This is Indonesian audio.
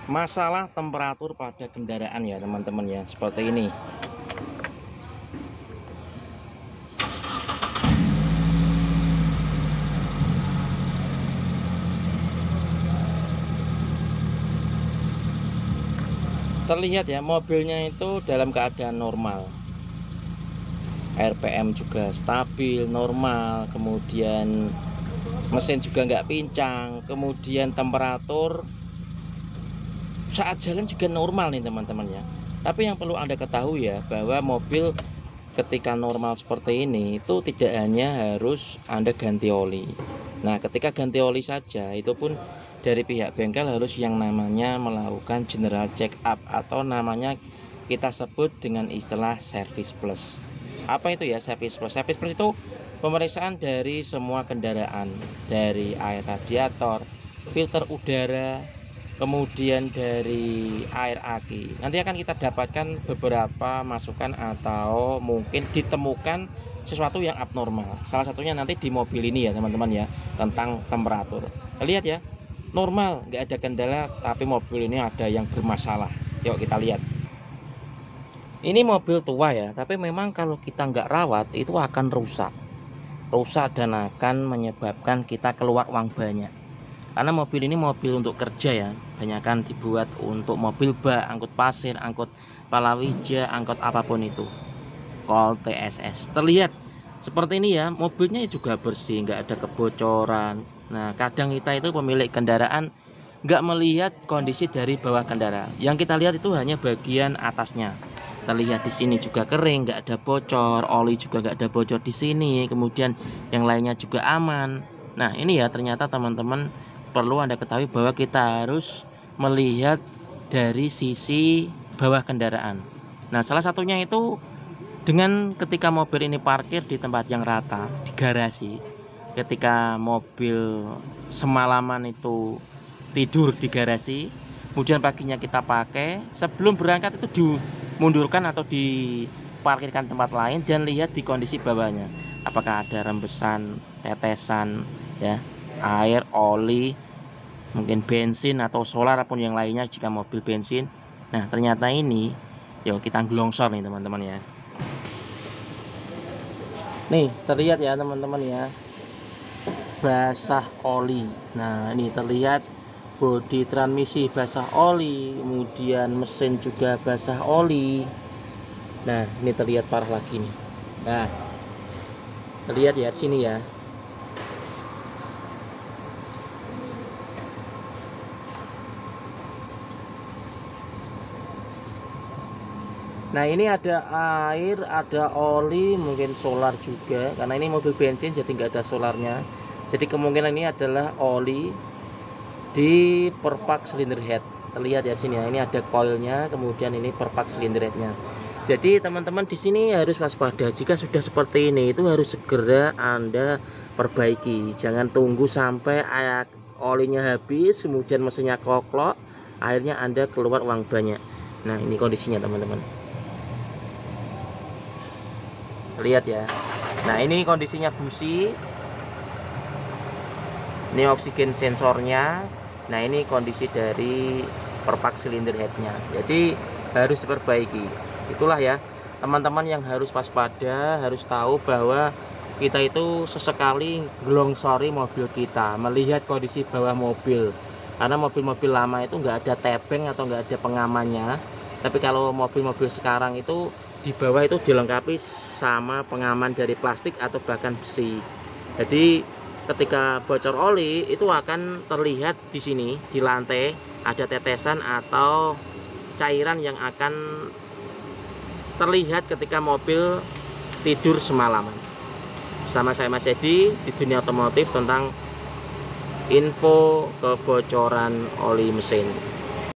Masalah temperatur pada kendaraan ya teman-teman ya, seperti ini. Terlihat ya, mobilnya itu dalam keadaan normal, RPM juga stabil normal, kemudian mesin juga nggak pincang, kemudian temperatur saat jalan juga normal nih teman-teman ya. Tapi yang perlu Anda ketahui ya, bahwa mobil ketika normal seperti ini itu tidak hanya harus Anda ganti oli. Nah, ketika ganti oli saja itu pun dari pihak bengkel harus yang namanya melakukan general check up, atau namanya kita sebut dengan istilah service plus. Apa itu ya service plus? Service plus itu pemeriksaan dari semua kendaraan, dari air radiator, filter udara, kemudian dari air aki. Nanti akan kita dapatkan beberapa masukan atau mungkin ditemukan sesuatu yang abnormal. Salah satunya nanti di mobil ini ya teman-teman ya, tentang temperatur. Lihat ya, normal, nggak ada kendala, tapi mobil ini ada yang bermasalah. Yuk kita lihat. Ini mobil tua ya, tapi memang kalau kita nggak rawat itu akan rusak dan akan menyebabkan kita keluar uang banyak. Karena mobil ini mobil untuk kerja ya, banyakkan dibuat untuk mobil bak, angkut pasir, angkut palawija, angkut apapun itu, kol TSS. Terlihat seperti ini ya, mobilnya juga bersih, nggak ada kebocoran. Nah, kadang kita itu pemilik kendaraan nggak melihat kondisi dari bawah kendaraan. Yang kita lihat itu hanya bagian atasnya. Terlihat di sini juga kering, nggak ada bocor, oli juga nggak ada bocor di sini, kemudian yang lainnya juga aman. Nah, ini ya ternyata teman-teman perlu Anda ketahui bahwa kita harus melihat dari sisi bawah kendaraan. Nah, salah satunya itu dengan ketika mobil ini parkir di tempat yang rata, di garasi. Ketika mobil semalaman itu tidur di garasi, kemudian paginya kita pakai, sebelum berangkat itu dimundurkan atau diparkirkan tempat lain dan lihat di kondisi bawahnya. Apakah ada rembesan, tetesan ya, air, oli, mungkin bensin atau solar apapun yang lainnya jika mobil bensin. Nah, ternyata ini yuk kita gelongsor nih teman-teman ya. Nih, terlihat ya teman-teman ya, basah oli. Nah, ini terlihat bodi transmisi basah oli, kemudian mesin juga basah oli. Nah, ini terlihat parah lagi nih. Nah, terlihat ya sini ya. Nah, ini ada air, ada oli, mungkin solar juga, karena ini mobil bensin jadi nggak ada solarnya. Jadi kemungkinan ini adalah oli di perpak silinder head. Terlihat ya sini ya, ini ada coilnya, kemudian ini perpak silinder headnya. Jadi teman-teman di sini harus waspada. Jika sudah seperti ini itu harus segera Anda perbaiki. Jangan tunggu sampai olinya habis, kemudian mesinnya koklok, akhirnya Anda keluar uang banyak. Nah, ini kondisinya teman-teman. Lihat ya. Nah, ini kondisinya busi. Ini oksigen sensornya. Nah, ini kondisi dari perpak silinder headnya. Jadi harus diperbaiki. Itulah ya teman-teman yang harus waspada, harus tahu bahwa kita itu sesekali gelongsori mobil kita, melihat kondisi bawah mobil. Karena mobil-mobil lama itu nggak ada tepeng atau nggak ada pengamannya. Tapi kalau mobil-mobil sekarang itu di bawah itu dilengkapi sama pengaman dari plastik atau bahkan besi. Jadi ketika bocor oli itu akan terlihat di sini di lantai ada tetesan atau cairan yang akan terlihat ketika mobil tidur semalaman. Bersama saya Mas Edi di dunia otomotif tentang info kebocoran oli mesin.